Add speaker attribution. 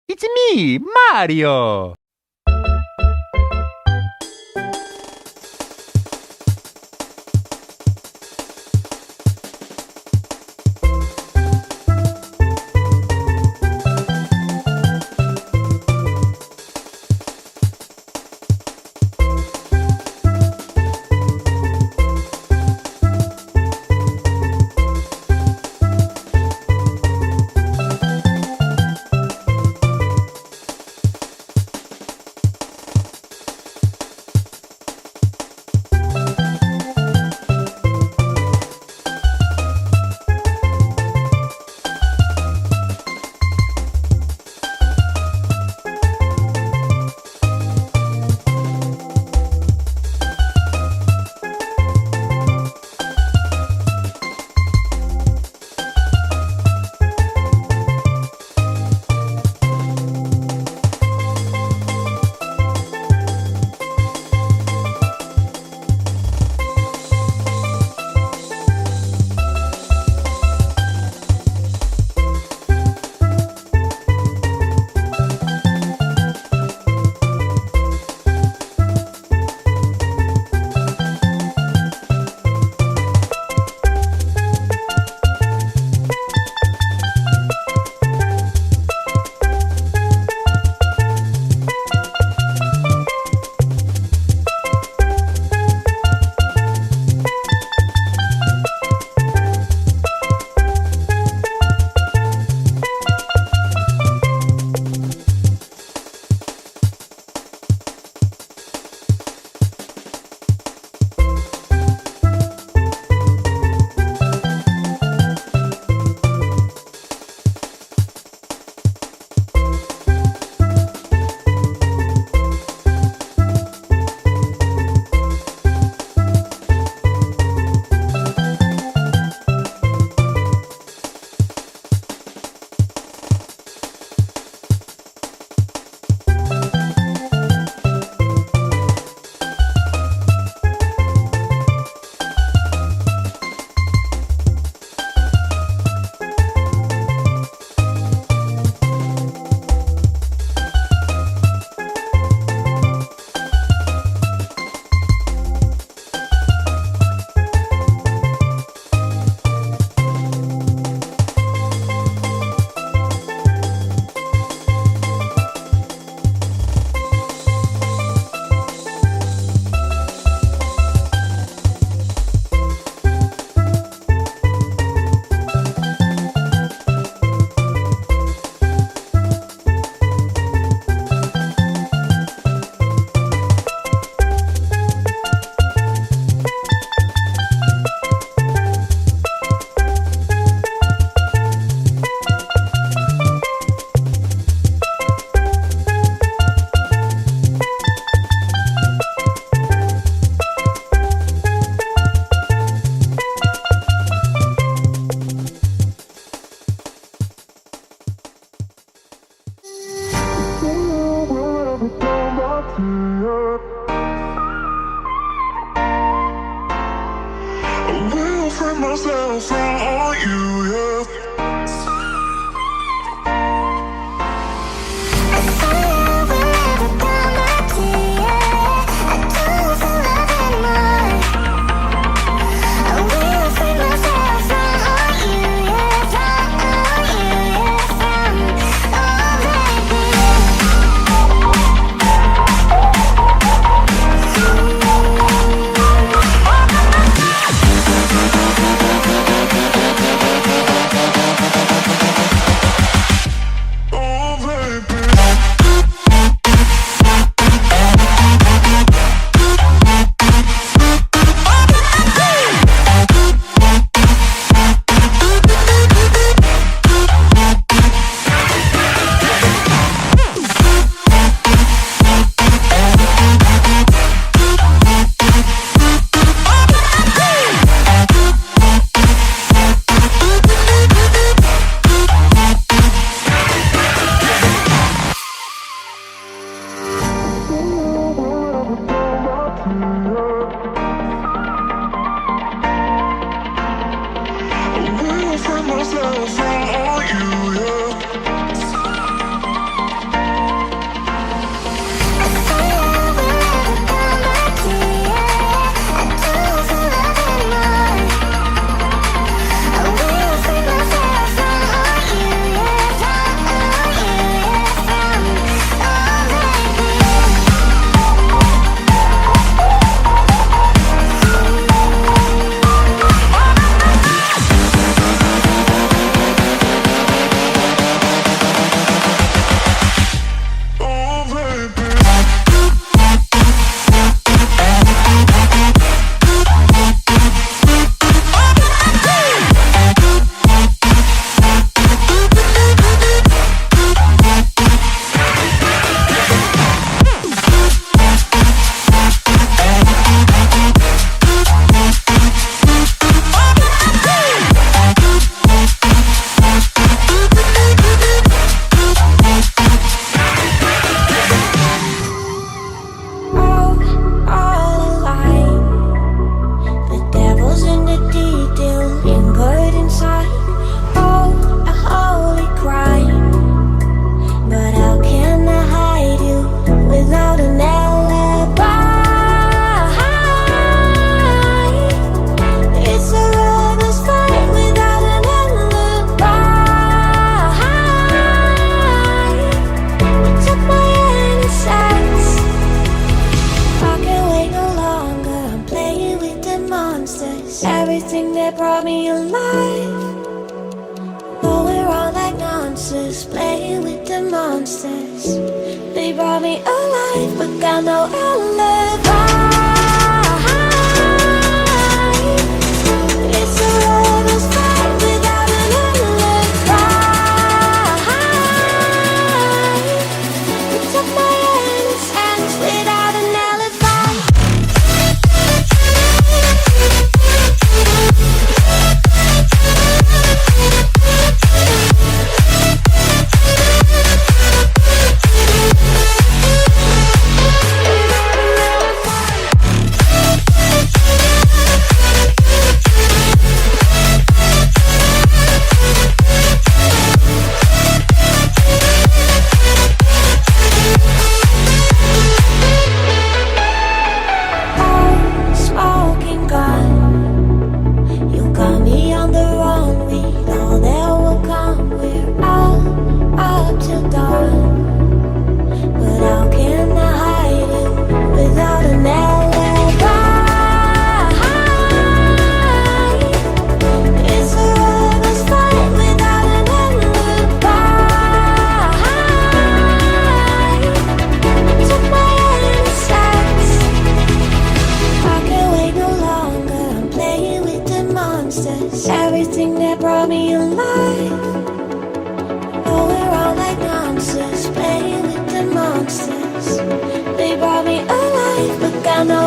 Speaker 1: It's me, Mario!
Speaker 2: myself from all you, yeah.
Speaker 3: monsters. They brought me alive, but got no alibi. It's a rebel's fight without an alibi. It took my innocence without an alibi. Smoking gun, you got me on the wrong lead. All that will come, we're out up till dawn. But how can I hide it without an alibi? It's a rebel's fight without an alibi. Took my innocence. I can't wait no longer. I'm playing with the monsters. Everything that brought me alive. Oh, we're all like monsters, playing with the monsters. They brought me alive, but got no